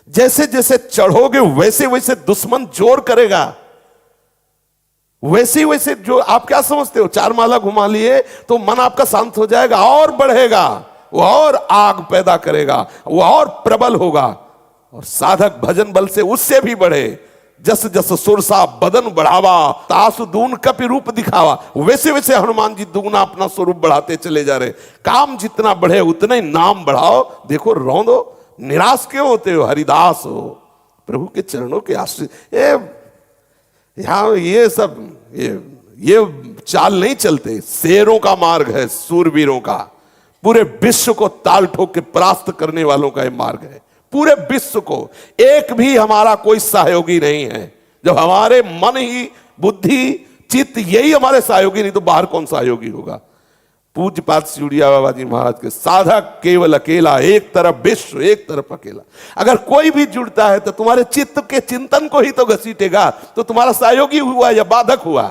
जैसे जैसे चढ़ोगे वैसे वैसे दुश्मन जोर करेगा, वैसे वैसे जो आप क्या समझते हो, 4 माला घुमा लिए तो मन आपका शांत हो जाएगा, और बढ़ेगा, वो और आग पैदा करेगा, वो और प्रबल होगा, और साधक भजन बल से उससे भी बढ़े। जस जस सुरसा बदन बढ़ावा, तासु दून कपि रूप दिखावा, वैसे वैसे हनुमान जी दुगना अपना स्वरूप बढ़ाते चले जा रहे। काम जितना बढ़े उतना ही नाम बढ़ाओ। देखो रौंदो, निराश क्यों होते हो, हरिदास हो, प्रभु के चरणों के आश्रित। यहां ये सब ये चाल नहीं चलते। शेरों का मार्ग है, सूरवीरों का, पूरे विश्व को ताल ठोक के परास्त करने वालों का ये मार्ग है। पूरे विश्व को, एक भी हमारा कोई सहयोगी नहीं है। जब हमारे मन ही, बुद्धि, चित्त यही हमारे सहयोगी, नहीं तो बाहर कौन सहयोगी होगा। पूज्यपाद सिउड़िया बाबा जी महाराज के साधक केवल अकेला, एक तरफ विश्व एक तरफ अकेला। अगर कोई भी जुड़ता है तो तुम्हारे चित्त के चिंतन को ही तो घसीटेगा, तो तुम्हारा सहयोगी हुआ या बाधक हुआ।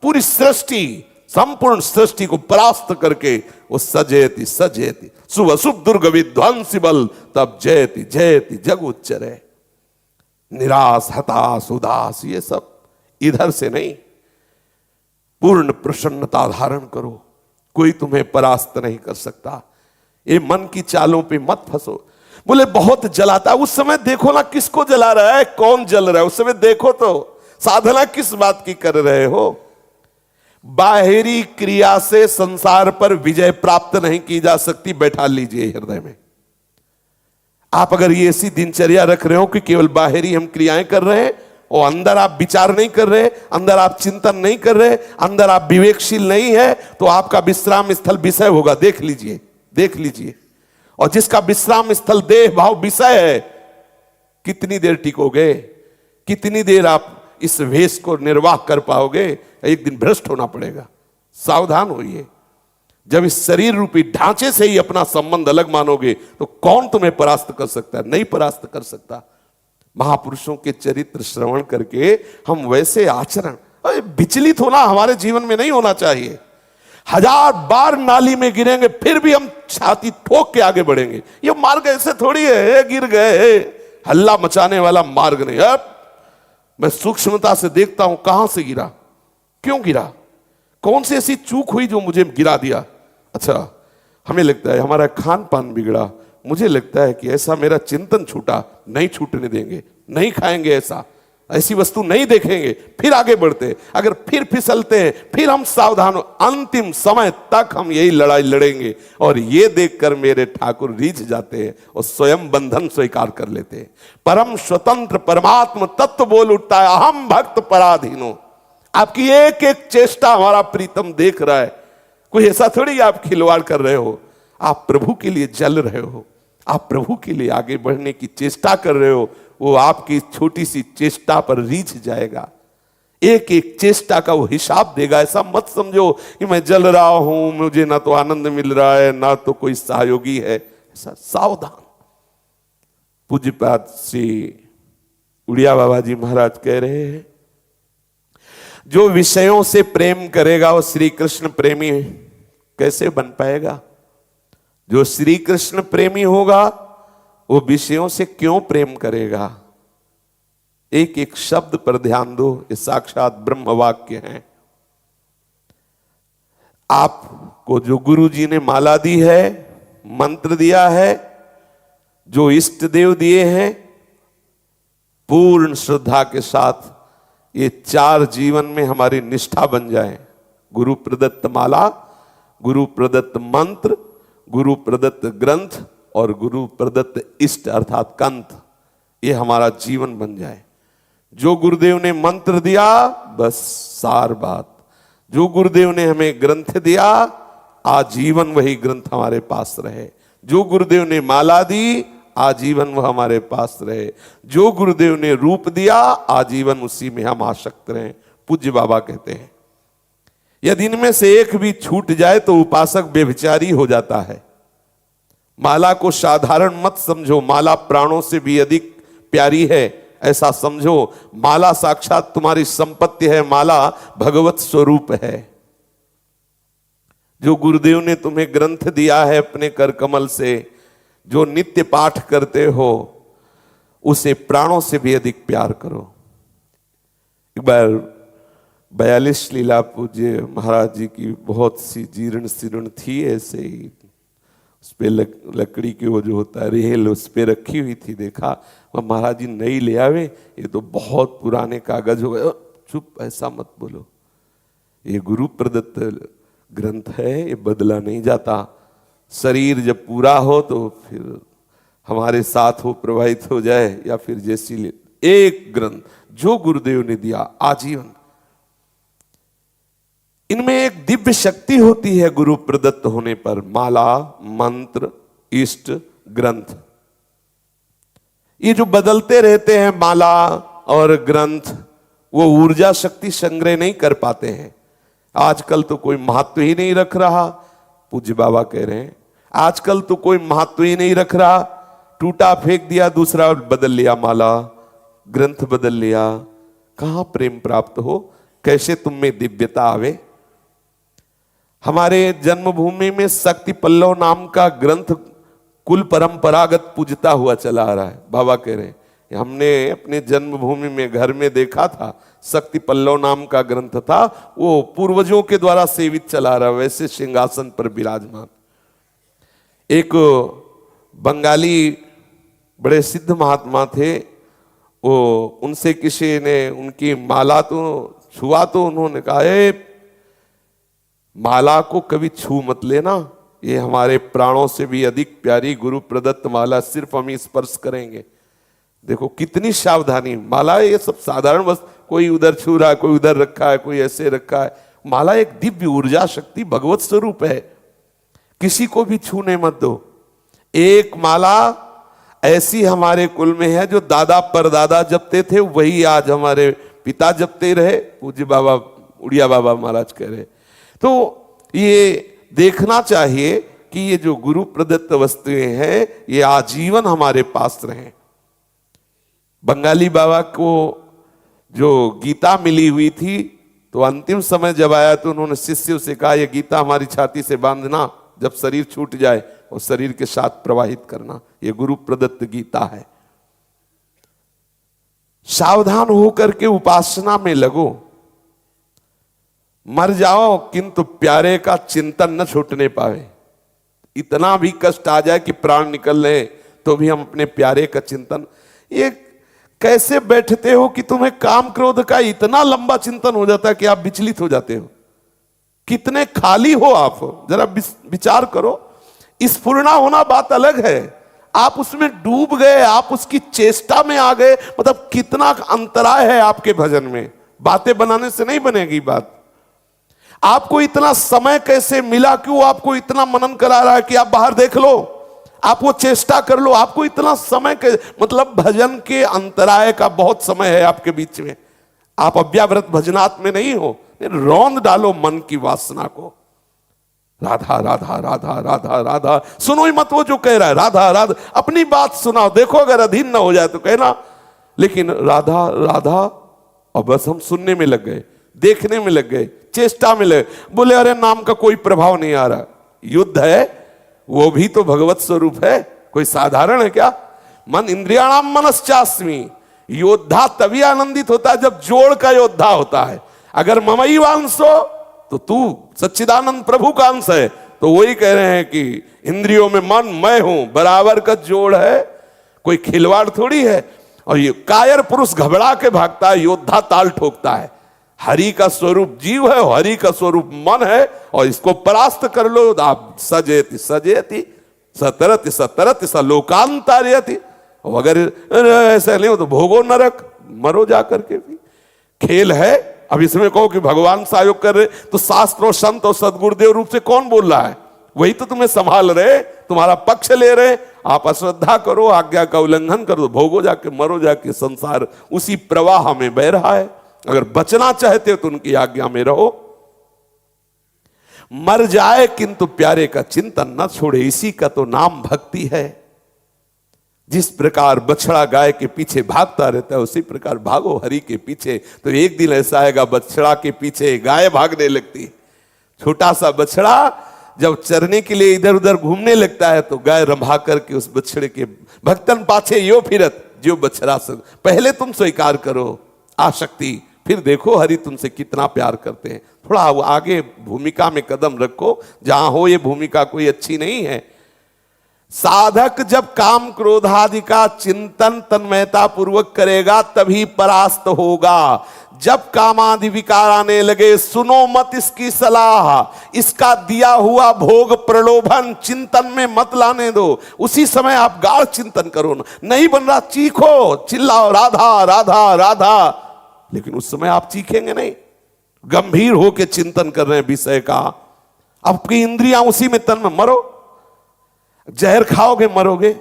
पूरी सृष्टि, संपूर्ण सृष्टि को परास्त करके वो सजेति सजेति शुभ अशुभ दुर्ग विध्वंसी बल, तब जयति जयति जग उच्चरे। निराश, हताश, उदास, ये सब इधर से नहीं, पूर्ण प्रसन्नता धारण करो। कोई तुम्हें परास्त नहीं कर सकता। ये मन की चालों पे मत फंसो। बोले बहुत जलाता है, उस समय देखो ना किसको जला रहा है, कौन जल रहा है, उस समय देखो तो साधना किस बात की कर रहे हो। बाहरी क्रिया से संसार पर विजय प्राप्त नहीं की जा सकती, बैठा लीजिए हृदय में। आप अगर ये ऐसी दिनचर्या रख रहे हो कि केवल बाहरी हम क्रियाएं कर रहे हैं और अंदर आप विचार नहीं कर रहे, अंदर आप चिंतन नहीं कर रहे, अंदर आप विवेकशील नहीं है, तो आपका विश्राम स्थल विषय होगा। देख लीजिए, देख लीजिए। और जिसका विश्राम स्थल देह भाव विषय है, कितनी देर टिकोगे, कितनी देर आप इस वेश को निर्वाह कर पाओगे। एक दिन भ्रष्ट होना पड़ेगा। सावधान होइए। जब इस शरीर रूपी ढांचे से ही अपना संबंध अलग मानोगे तो कौन तुम्हें परास्त कर सकता है? नहीं परास्त कर सकता। महापुरुषों के चरित्र श्रवण करके हम वैसे आचरण, विचलित होना हमारे जीवन में नहीं होना चाहिए। 1000 बार नाली में गिरेंगे फिर भी हम छाती ठोक के आगे बढ़ेंगे। ये मार्ग ऐसे थोड़ी है, गिर गए, हल्ला मचाने वाला मार्ग नहीं। अब मैं सूक्ष्मता से देखता हूं कहां से गिरा, क्यों गिरा, कौन सी ऐसी चूक हुई जो मुझे गिरा दिया। अच्छा, हमें लगता है हमारा खान पान बिगड़ा, मुझे लगता है कि ऐसा मेरा चिंतन छूटा, नहीं छूटने देंगे, नहीं खाएंगे, ऐसी वस्तु नहीं देखेंगे, फिर आगे बढ़ते। अगर फिर फिसलते हैं फिर हम सावधान हो, अंतिम समय तक हम यही लड़ाई लड़ेंगे। और ये देखकर मेरे ठाकुर रीझ जाते हैं और स्वयं बंधन स्वीकार कर लेते हैं। परम स्वतंत्र परमात्मा तत्व बोल उठता है, अहम भक्त पराधीनो। आपकी एक एक चेष्टा हमारा प्रीतम देख रहा है। कोई ऐसा थोड़ी आप खिलवाड़ कर रहे हो, आप प्रभु के लिए जल रहे हो, आप प्रभु के लिए आगे बढ़ने की चेष्टा कर रहे हो। वो आपकी छोटी सी चेष्टा पर रीझ जाएगा, एक एक चेष्टा का वो हिसाब देगा। ऐसा मत समझो कि मैं जल रहा हूं, मुझे ना तो आनंद मिल रहा है ना तो कोई सहयोगी है। ऐसा सावधान। पूज्यपाद श्री उड़िया बाबा जी महाराज कह रहे हैं, जो विषयों से प्रेम करेगा वो श्री कृष्ण प्रेमी कैसे बन पाएगा? जो श्री कृष्ण प्रेमी होगा वो विषयों से क्यों प्रेम करेगा? एक एक शब्द पर ध्यान दो, ये साक्षात ब्रह्म वाक्य हैं। आपको जो गुरु जी ने माला दी है, मंत्र दिया है, जो इष्ट देव दिए हैं, पूर्ण श्रद्धा के साथ ये 4 जीवन में हमारी निष्ठा बन जाए। गुरु प्रदत्त माला, गुरु प्रदत्त मंत्र, गुरु प्रदत्त ग्रंथ और गुरु प्रदत्त इष्ट अर्थात कंठ, ये हमारा जीवन बन जाए। जो गुरुदेव ने मंत्र दिया, बस सार बात। जो गुरुदेव ने हमें ग्रंथ दिया, आजीवन वही ग्रंथ हमारे पास रहे। जो गुरुदेव ने माला दी, आजीवन वह हमारे पास रहे। जो गुरुदेव ने रूप दिया, आजीवन उसी में हम आसक्त रहे। पूज्य बाबा कहते हैं, यदि इनमें से एक भी छूट जाए तो उपासक व्यभिचारी हो जाता है। माला को साधारण मत समझो, माला प्राणों से भी अधिक प्यारी है ऐसा समझो। माला साक्षात तुम्हारी संपत्ति है, माला भगवत स्वरूप है। जो गुरुदेव ने तुम्हें ग्रंथ दिया है अपने कर कमल से, जो नित्य पाठ करते हो, उसे प्राणों से भी अधिक प्यार करो। एक बार 42 लीला पूज्य महाराज जी की बहुत सी जीर्ण शीर्ण थी, ऐसे ही उस पे लकड़ी की वो जो होता है रेल उस पे रखी हुई थी। देखा वह महाराज जी नई ले आवे, ये तो बहुत पुराने कागज हो गए। चुप, ऐसा मत बोलो, ये गुरु प्रदत्त ग्रंथ है, ये बदला नहीं जाता। शरीर जब पूरा हो तो फिर हमारे साथ हो, प्रवाहित हो जाए, या फिर जैसी एक ग्रंथ जो गुरुदेव ने दिया आजीवन। इनमें एक दिव्य शक्ति होती है गुरु प्रदत्त होने पर। माला, मंत्र, इष्ट, ग्रंथ, ये जो बदलते रहते हैं माला और ग्रंथ, वो ऊर्जा शक्ति संग्रह नहीं कर पाते हैं। आजकल तो कोई महत्व ही नहीं रख रहा। पूज्य बाबा कह रहे हैं आजकल तो कोई महत्व ही नहीं रख रहा, टूटा फेंक दिया, दूसरा बदल लिया, माला ग्रंथ बदल लिया। कहां प्रेम प्राप्त हो, कैसे तुम में दिव्यता आवे। हमारे जन्मभूमि में शक्ति पल्लव नाम का ग्रंथ कुल परंपरागत पूजता हुआ चला आ रहा है। बाबा कह रहे हैं हमने अपने जन्मभूमि में घर में देखा था, शक्ति पल्लव नाम का ग्रंथ था, वो पूर्वजों के द्वारा सेवित चला रहा, वैसे सिंहासन पर विराजमान। एक बंगाली बड़े सिद्ध महात्मा थे, वो उनसे किसी ने उनकी माला तो छुआ, तो उन्होंने कहा माला को कभी छू मत लेना, ये हमारे प्राणों से भी अधिक प्यारी गुरु प्रदत्त माला, सिर्फ हम स्पर्श करेंगे। देखो कितनी सावधानी। माला ये सब साधारण बस, कोई उधर छू रहा है, कोई उधर रखा है, कोई ऐसे रखा है। माला एक दिव्य ऊर्जा शक्ति भगवत स्वरूप है, किसी को भी छूने मत दो। एक माला ऐसी हमारे कुल में है जो दादा परदादा जपते थे, वही आज हमारे पिता जपते रहे। पूज्य बाबा उड़िया बाबा महाराज कह रहे। तो ये देखना चाहिए कि ये जो गुरु प्रदत्त वस्तुएं हैं ये आजीवन हमारे पास रहें। बंगाली बाबा को जो गीता मिली हुई थी, तो अंतिम समय जब आया तो उन्होंने शिष्यों से कहा ये गीता हमारी छाती से बांधना, जब शरीर छूट जाए और शरीर के साथ प्रवाहित करना, ये गुरु प्रदत्त गीता है। सावधान होकर के उपासना में लगो। मर जाओ किंतु प्यारे का चिंतन न छूटने पावे। इतना भी कष्ट आ जाए कि प्राण निकल ले तो भी हम अपने प्यारे का चिंतन। ये कैसे बैठते हो कि तुम्हें काम क्रोध का इतना लंबा चिंतन हो जाता है कि आप विचलित हो जाते हो। कितने खाली हो आप, जरा विचार करो। स्फुरना होना बात अलग है, आप उसमें डूब गए, आप उसकी चेष्टा में आ गए, मतलब कितना अंतराय है आपके भजन में। बातें बनाने से नहीं बनेगी बात। आपको इतना समय कैसे मिला, क्यों आपको इतना मनन करा रहा है कि आप बाहर देख लो, आप वो चेष्टा कर लो। आपको इतना समय के मतलब भजन के अंतराय का बहुत समय है आपके बीच में। आप अव्याव्रत भजनात् में नहीं हो। रौंद डालो मन की वासना को। राधा राधा राधा राधा राधा सुनो ही मत, वो जो कह रहा है राधा राधा, अपनी बात सुनाओ। देखो अगर अधीन ना हो जाए तो कहना, लेकिन राधा राधा, और बस हम सुनने में लग गए, देखने में लग गए, चेष्टा में लगे। बोले अरे नाम का कोई प्रभाव नहीं आ रहा। युद्ध है, वो भी तो भगवत स्वरूप है, कोई साधारण है क्या। मन इंद्रियाणाम मनश्चास्मि, योद्धा तभी आनंदित होता है जब जोड़ का योद्धा होता है। अगर ममई वांसो तो तू सच्चिदानंद प्रभु का अंश है। तो वही कह रहे हैं कि इंद्रियों में मन मैं हूं, बराबर का जोड़ है, कोई खिलवाड़ थोड़ी है। और ये कायर पुरुष घबरा के भागता है, योद्धा ताल ठोकता है। हरि का स्वरूप जीव है, हरि का स्वरूप मन है, और इसको परास्त कर लो। आप सजेति सजेति सतरति सतरति स लोकांतरयति। अगर ऐसा नहीं हो तो भोगो नरक, मरो जाकर के भी। खेल है। अब इसमें कहो कि भगवान सहयोग कर रहे, तो शास्त्र और संत और सदगुरुदेव रूप से कौन बोल रहा है? वही तो तुम्हें संभाल रहे, तुम्हारा पक्ष ले रहे। आप अश्रद्धा करो, आज्ञा का उल्लंघन करो, भोगो जाके, मरो जाके। संसार उसी प्रवाह में बह रहा है। अगर बचना चाहते हो तो उनकी आज्ञा में रहो। मर जाए किंतु प्यारे का चिंतन न छोड़े, इसी का तो नाम भक्ति है। जिस प्रकार बछड़ा गाय के पीछे भागता रहता है, उसी प्रकार भागो हरि के पीछे। तो एक दिन ऐसा आएगा बछड़ा के पीछे गाय भागने लगती। छोटा सा बछड़ा जब चरने के लिए इधर उधर घूमने लगता है तो गाय रंभा करके उस बछड़े के भक्तन पाछे यो फिरत, जो बछड़ा पहले तुम स्वीकार करो आसक्ति, फिर देखो हरि तुमसे कितना प्यार करते हैं। थोड़ा आगे भूमिका में कदम रखो, जहां हो ये भूमिका कोई अच्छी नहीं है। साधक जब काम क्रोधादि का चिंतन तन्मयता पूर्वक करेगा तभी परास्त होगा। जब कामादि विकार आने लगे, सुनो मत इसकी सलाह, इसका दिया हुआ भोग प्रलोभन चिंतन में मत लाने दो। उसी समय आप गाढ़ चिंतन करो ना, नहीं बन रहा चीखो, चिल्लाओ राधा राधा राधा, लेकिन उस समय आप चीखेंगे नहीं, गंभीर होकर चिंतन कर रहे हैं विषय का। आपकी इंद्रियां उसी में तन में, मरो, जहर खाओगे मरोगे।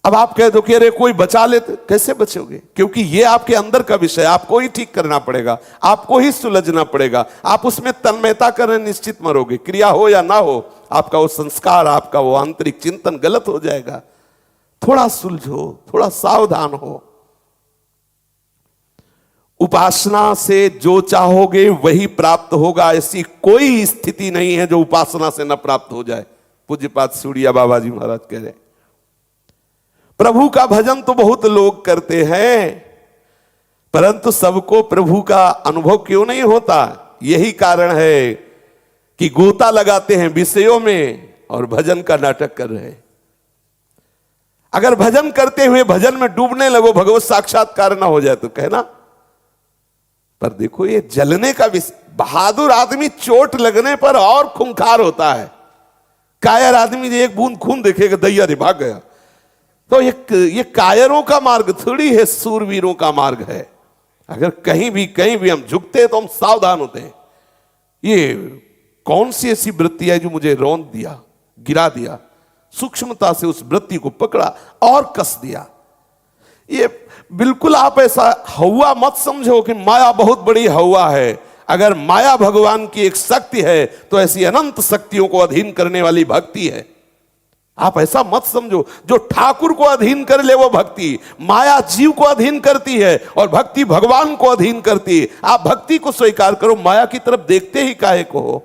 अब आप कह दो कि अरे कोई बचा लेते, कैसे बचोगे? क्योंकि ये आपके अंदर का विषय, आपको ही ठीक करना पड़ेगा, आपको ही सुलझना पड़ेगा। आप उसमें तन्मयता करें, निश्चित मरोगे, क्रिया हो या ना हो, आपका वो संस्कार, आपका वो आंतरिक चिंतन गलत हो जाएगा। थोड़ा सुलझो, थोड़ा सावधान हो। उपासना से जो चाहोगे वही प्राप्त होगा, ऐसी कोई स्थिति नहीं है जो उपासना से न प्राप्त हो जाए। पूज्यपाद सूड़िया बाबा जी महाराज कह रहे, प्रभु का भजन तो बहुत लोग करते हैं, परंतु सबको प्रभु का अनुभव क्यों नहीं होता? यही कारण है कि गोता लगाते हैं विषयों में और भजन का नाटक कर रहे हैं। अगर भजन करते हुए भजन में डूबने लगो, भगवत साक्षात्कार ना हो जाए तो कहना। पर देखो ये जलने का विषय, बहादुर आदमी चोट लगने पर और खूंखार होता है। कायर आदमी एक बूंद खून देखेगा, दैया रे भाग गया। तो ये कायरों का मार्ग थोड़ी है, सूरवीरों का मार्ग है। अगर कहीं भी हम झुकते हैं तो हम सावधान होते हैं। ये कौन सी ऐसी वृत्ति है जो मुझे रौंद दिया, गिरा दिया? सूक्ष्मता से उस वृत्ति को पकड़ा और कस दिया। ये बिल्कुल आप ऐसा हवा मत समझो कि माया बहुत बड़ी हवा है। अगर माया भगवान की एक शक्ति है तो ऐसी अनंत शक्तियों को अधीन करने वाली भक्ति है। आप ऐसा मत समझो, जो ठाकुर को अधीन कर ले वो भक्ति। माया जीव को अधीन करती है और भक्ति भगवान को अधीन करती है। आप भक्ति को स्वीकार करो, माया की तरफ देखते ही काहे को हो?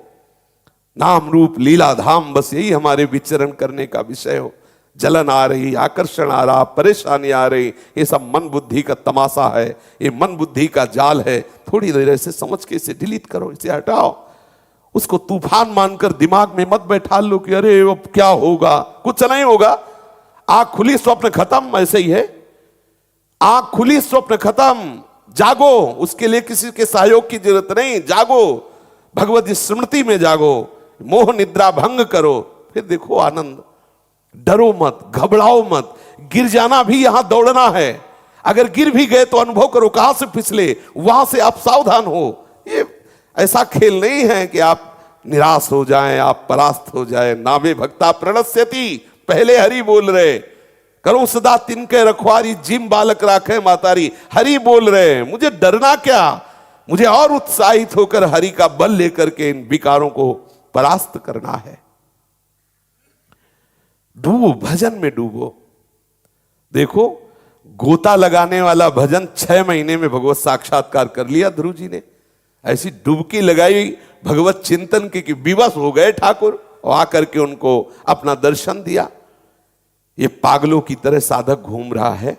नाम रूप लीला धाम, बस यही हमारे विचरण करने का विषय हो। जलन आ रही, आकर्षण आ रहा, परेशानी आ रही, ये सब मन बुद्धि का तमाशा है, ये मन बुद्धि का जाल है। थोड़ी देर ऐसे समझ के इसे डिलीट करो, इसे हटाओ। उसको तूफान मानकर दिमाग में मत बैठा लो कि अरे अब क्या होगा, कुछ नहीं होगा। आंख खुली स्वप्न खत्म, ऐसे ही है। आंख खुली स्वप्न खत्म, जागो। उसके लिए किसी के सहयोग की जरूरत नहीं, जागो, भगवत स्मृति में जागो, मोह निद्रा भंग करो, फिर देखो आनंद। डरो मत, घबराओ मत। गिर जाना भी यहां दौड़ना है। अगर गिर भी गए तो अनुभव करो कहां से फिसले, वहां से आप सावधान हो। ये ऐसा खेल नहीं है कि आप निराश हो जाएं, आप परास्त हो जाएं। नावे भक्ता प्रणश्यति, पहले हरि बोल रहे। करो सदा तिनके रखवारी, जिम बालक राखे मातारी। हरि बोल रहे, मुझे डरना क्या? मुझे और उत्साहित होकर हरि का बल लेकर के इन विकारों को परास्त करना है। डूबो, भजन में डूबो। देखो गोता लगाने वाला भजन 6 महीने में भगवत साक्षात्कार कर लिया ध्रुव जी ने। ऐसी डुबकी लगाई भगवत चिंतन की कि विवश हो गए ठाकुर, और आकर के उनको अपना दर्शन दिया। ये पागलों की तरह साधक घूम रहा है,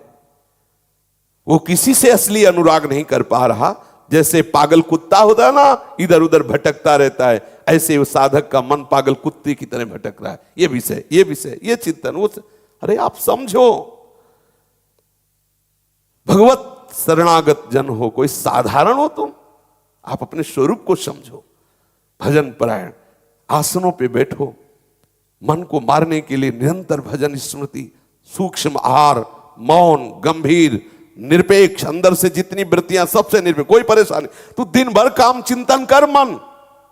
वो किसी से असली अनुराग नहीं कर पा रहा। जैसे पागल कुत्ता होता है ना, इधर उधर भटकता रहता है, ऐसे वो साधक का मन पागल कुत्ते की तरह भटक रहा है। ये विषय, ये चिंतन, वो अरे आप समझो, भगवत शरणागत जन हो, कोई साधारण हो तुम? आप अपने स्वरूप को समझो। भजन परायण, आसनों पे बैठो, मन को मारने के लिए निरंतर भजन स्मृति, सूक्ष्म आहार, मौन, गंभीर, निरपेक्ष, अंदर से जितनी वृत्तियां सबसे निरपेक्ष, कोई परेशानी। तू दिन भर काम चिंतन कर मन,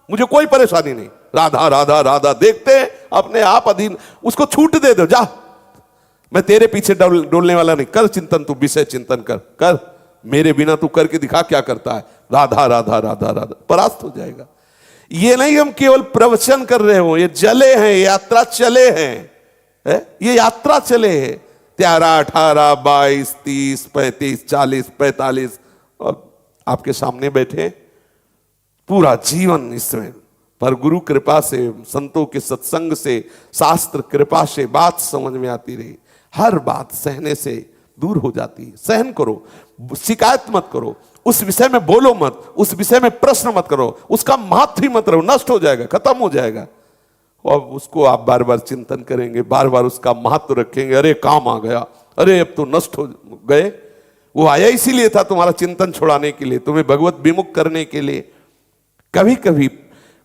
मुझे कोई परेशानी नहीं। राधा राधा राधा देखते अपने आप अधीन, उसको छूट दे दो, जा, मैं तेरे पीछे डोलने वाला नहीं। कर चिंतन, तू विषय चिंतन कर, मेरे बिना तू करके दिखा क्या करता है। राधा राधा राधा राधा, परास्त हो जाएगा। ये नहीं हम केवल प्रवचन कर रहे हो, ये जले हैं, यात्रा चले हैं, ये यात्रा चले हैं। 13, 18, 22, 30, 35, 40, 45 और आपके सामने बैठे, पूरा जीवन इसमें। पर गुरु कृपा से, संतों के सत्संग से, शास्त्र कृपा से बात समझ में आती रही। हर बात सहने से, दूर हो जाती है। सहन करो, शिकायत मत करो, उस विषय में बोलो मत, उस विषय में प्रश्न मत करो, उसका महत्व ही मत रहो, नष्ट हो जाएगा, खत्म हो जाएगा। और उसको आप बार बार चिंतन करेंगे, बार बार उसका महत्व रखेंगे, अरे काम आ गया, अरे अब तो नष्ट हो गए। वो आया इसीलिए था, तुम्हारा चिंतन छुड़ाने के लिए, तुम्हें भगवत विमुख करने के लिए। कभी कभी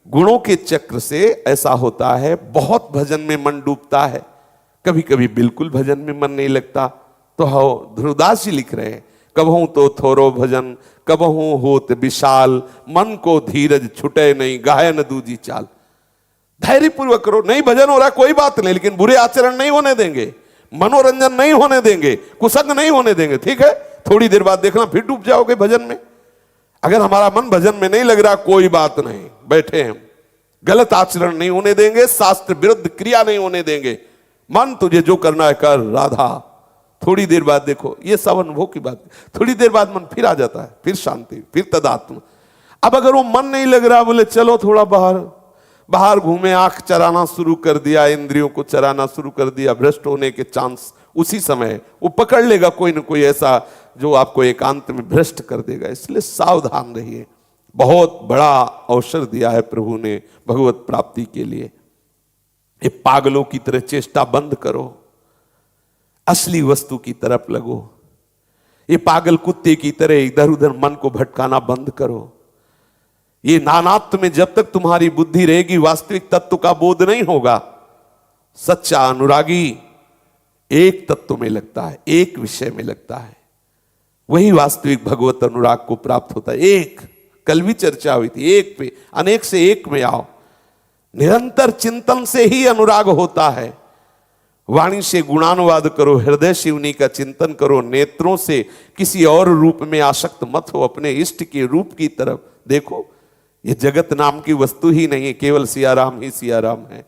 गुणों के चक्र से ऐसा होता है, बहुत भजन में मन डूबता है, कभी कभी बिल्कुल भजन में मन नहीं लगता। तो हो ध्रुवदास जी लिख रहे हैं, कबहू तो थोरो भजन कबहू होत विशाल, मन को धीरज छुटे नहीं गाय न दूजी चाल। धैर्य पूर्वक करो, नहीं भजन हो रहा कोई बात नहीं, लेकिन बुरे आचरण नहीं होने देंगे, मनोरंजन नहीं होने देंगे, कुसंग नहीं होने देंगे, ठीक है। थोड़ी देर बाद देखना फिर डूब जाओगे भजन में। अगर हमारा मन भजन में नहीं लग रहा, कोई बात नहीं, बैठे हैं, गलत आचरण नहीं होने देंगे, शास्त्र विरुद्ध क्रिया नहीं होने देंगे। मन तुझे जो करना है कर राधा। थोड़ी देर बाद देखो, ये सब अनुभव की बात, थोड़ी देर बाद मन फिर आ जाता है, फिर शांति, फिर तदात्म। अब अगर वो मन नहीं लग रहा, बोले चलो थोड़ा बाहर घूमे, आंख चराना शुरू कर दिया, इंद्रियों को चराना शुरू कर दिया, भ्रष्ट होने के चांस उसी समय वो पकड़ लेगा कोई ना कोई ऐसा जो आपको एकांत में भ्रष्ट कर देगा। इसलिए सावधान रहिए। बहुत बड़ा अवसर दिया है प्रभु ने भगवत प्राप्ति के लिए। ये पागलों की तरह चेष्टा बंद करो, असली वस्तु की तरफ लगो। ये पागल कुत्ते की तरह इधर उधर मन को भटकाना बंद करो। ये नानात्व में जब तक तुम्हारी बुद्धि रहेगी, वास्तविक तत्व का बोध नहीं होगा। सच्चा अनुरागी एक तत्व में लगता है, एक विषय में लगता है, वही वास्तविक भगवत अनुराग को प्राप्त होता है। एक, कल भी चर्चा हुई थी, एक पे अनेक से एक में आओ। निरंतर चिंतन से ही अनुराग होता है। वाणी से गुणानुवाद करो, हृदय से उन्हीं का चिंतन करो, नेत्रों से किसी और रूप में आसक्त मत हो, अपने इष्ट के रूप की तरफ देखो। ये जगत नाम की वस्तु ही नहीं है, केवल सियाराम ही सियाराम है।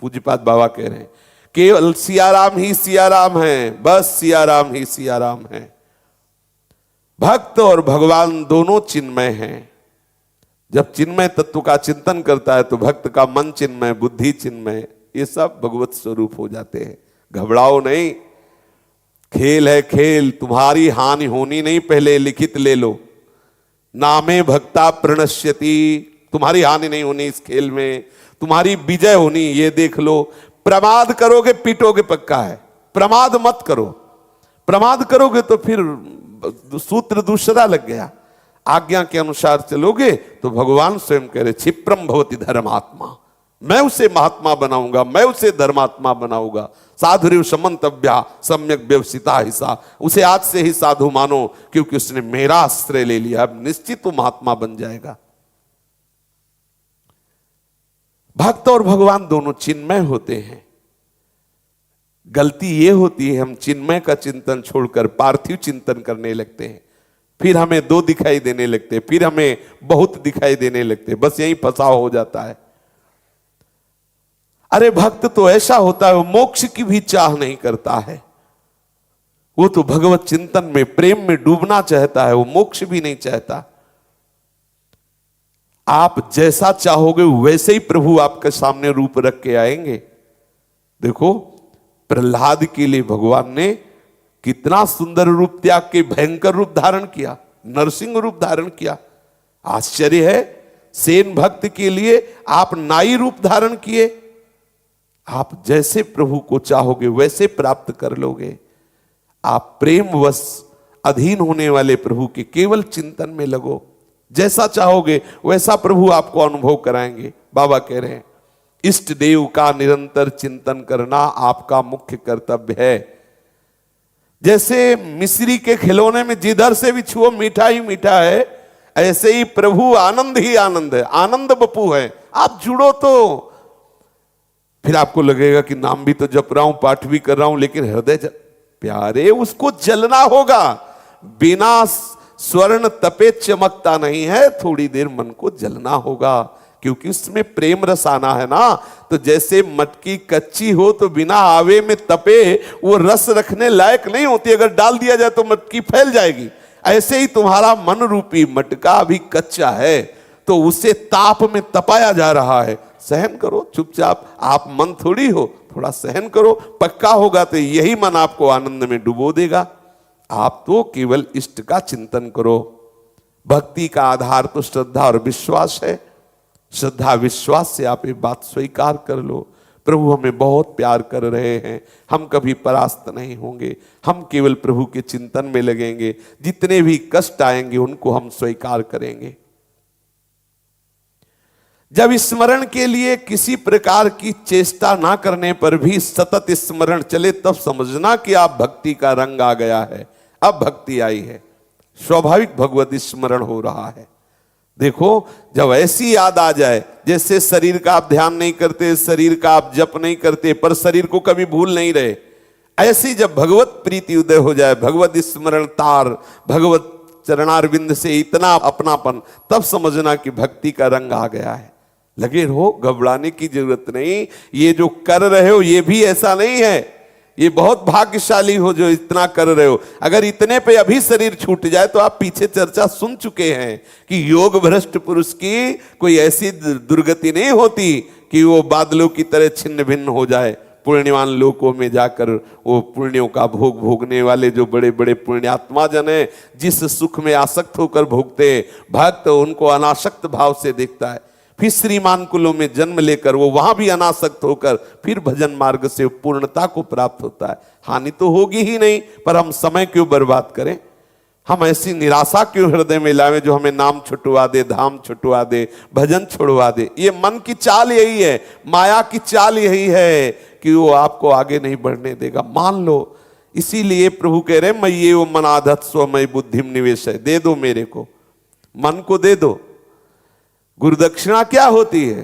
पूज्यपाद बाबा कह रहे हैं केवल सियाराम ही सियाराम है, बस सियाराम ही सियाराम है। भक्त और भगवान दोनों चिन्मय हैं। जब चिन्मय तत्व का चिंतन करता है तो भक्त का मन चिन्मय, बुद्धि चिन्मय, ये सब भगवत स्वरूप हो जाते हैं। घबराओ नहीं, खेल है खेल, तुम्हारी हानि होनी नहीं, पहले लिखित ले लो। नामे भक्ता प्रणश्यति, तुम्हारी हानि नहीं होनी इस खेल में, तुम्हारी विजय होनी, ये देख लो। प्रमाद करोगे पीटोगे पक्का है, प्रमाद मत करो। प्रमाद करोगे तो फिर सूत्र दूसरा लग गया। आज्ञा के अनुसार चलोगे तो भगवान स्वयं कह रहे क्षिप्रम भवति धर्मात्मा, मैं उसे महात्मा बनाऊंगा, मैं उसे धर्मात्मा बनाऊंगा। साधुरिव समंतव्या सम्यक व्यवसिता हिसा, उसे आज से ही साधु मानो क्योंकि उसने मेरा आश्रय ले लिया, अब निश्चित वो महात्मा बन जाएगा। भक्त और भगवान दोनों चिन्मय होते हैं। गलती ये होती है हम चिन्मय का चिंतन छोड़कर पार्थिव चिंतन करने लगते हैं, फिर हमें दो दिखाई देने लगते हैं, फिर हमें बहुत दिखाई देने लगते हैं, बस यही फंसाव हो जाता है। अरे भक्त तो ऐसा होता है, वो मोक्ष की भी चाह नहीं करता है, वो तो भगवत चिंतन में प्रेम में डूबना चाहता है, वो मोक्ष भी नहीं चाहता। आप जैसा चाहोगे वैसे ही प्रभु आपके सामने रूप रख के आएंगे। देखो प्रहलाद के लिए भगवान ने कितना सुंदर रूप त्याग के भयंकर रूप धारण किया, नरसिंह रूप धारण किया। आश्चर्य है, सेन भक्त के लिए आप नाई रूप धारण किए। आप जैसे प्रभु को चाहोगे वैसे प्राप्त कर लोगे। आप प्रेमवश अधीन होने वाले प्रभु के केवल चिंतन में लगो, जैसा चाहोगे वैसा प्रभु आपको अनुभव कराएंगे। बाबा कह रहे हैं इष्ट देव का निरंतर चिंतन करना आपका मुख्य कर्तव्य है। जैसे मिश्री के खिलौने में जिधर से भी छुओ मीठा ही मीठा है, ऐसे ही प्रभु आनंद ही आनंद है, आनंद बपू है। आप जुड़ो तो फिर आपको लगेगा कि नाम भी तो जप रहा हूं, पाठ भी कर रहा हूं, लेकिन हृदय प्यारे उसको जलना होगा। बिना स्वर्ण तपे चमकता नहीं है, थोड़ी देर मन को जलना होगा, क्योंकि उसमें प्रेम रस आना है ना। तो जैसे मटकी कच्ची हो तो बिना आवे में तपे वो रस रखने लायक नहीं होती, अगर डाल दिया जाए तो मटकी फैल जाएगी। ऐसे ही तुम्हारा मन रूपी मटका अभी कच्चा है, तो उसे ताप में तपाया जा रहा है। सहन करो चुपचाप, आप मन थोड़ी हो, थोड़ा सहन करो, पक्का होगा तो यही मन आपको आनंद में डुबो देगा। आप तो केवल इष्ट का चिंतन करो। भक्ति का आधार तो श्रद्धा और विश्वास है। श्रद्धा विश्वास से आप ये बात स्वीकार कर लो, प्रभु हमें बहुत प्यार कर रहे हैं, हम कभी परास्त नहीं होंगे, हम केवल प्रभु के चिंतन में लगेंगे, जितने भी कष्ट आएंगे उनको हम स्वीकार करेंगे। जब स्मरण के लिए किसी प्रकार की चेष्टा ना करने पर भी सतत स्मरण चले, तब समझना कि आप भक्ति का रंग आ गया है, अब भक्ति आई है, स्वाभाविक भगवत स्मरण हो रहा है। देखो, जब ऐसी याद आ जाए, जैसे शरीर का आप ध्यान नहीं करते, शरीर का आप जप नहीं करते, पर शरीर को कभी भूल नहीं रहे, ऐसी जब भगवत प्रीति उदय हो जाए, भगवत स्मरण तार, भगवत चरणारविंद से इतना अपनापन, तब समझना कि भक्ति का रंग आ गया है। लगे रहो, घबराने की जरूरत नहीं। ये जो कर रहे हो ये भी ऐसा नहीं है, ये बहुत भाग्यशाली हो जो इतना कर रहे हो। अगर इतने पे अभी शरीर छूट जाए तो आप पीछे चर्चा सुन चुके हैं कि योग भ्रष्ट पुरुष की कोई ऐसी दुर्गति नहीं होती कि वो बादलों की तरह छिन्न भिन्न हो जाए। पुण्यवान लोकों में जाकर वो पुण्यों का भोग भोगने वाले जो बड़े बड़े पुण्यात्मा जन है, जिस सुख में आसक्त होकर भोगते, भक्त उनको अनासक्त भाव से देखता है। फिर श्रीमान कुलों में जन्म लेकर वो वहां भी अनासक्त होकर फिर भजन मार्ग से पूर्णता को प्राप्त होता है। हानि तो होगी ही नहीं, पर हम समय क्यों बर्बाद करें, हम ऐसी निराशा क्यों हृदय में लावे जो हमें नाम छुटवा दे, धाम छुटवा दे, भजन छुड़वा दे। ये मन की चाल यही है, माया की चाल यही है कि वो आपको आगे नहीं बढ़ने देगा। मान लो, इसीलिए प्रभु कह रहे मैं ये वो मन आधत स्वमय बुद्धिम निवेश है, दे दो मेरे को, मन को दे दो। गुरुदक्षिणा क्या होती है?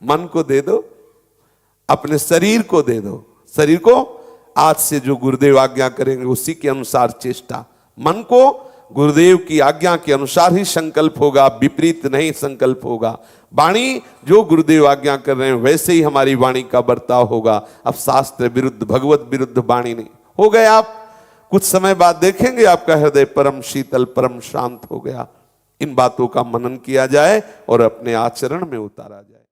मन को दे दो, अपने शरीर को दे दो। शरीर को आज से जो गुरुदेव आज्ञा करेंगे उसी के अनुसार चेष्टा, मन को गुरुदेव की आज्ञा के अनुसार ही संकल्प होगा, विपरीत नहीं संकल्प होगा। वाणी जो गुरुदेव आज्ञा कर रहे हैं वैसे ही हमारी वाणी का बर्ताव होगा। अब शास्त्र विरुद्ध, भगवत विरुद्ध वाणी नहीं हो गए। आप कुछ समय बाद देखेंगे आपका हृदय परम शीतल, परम शांत हो गया। इन बातों का मनन किया जाए और अपने आचरण में उतारा जाए।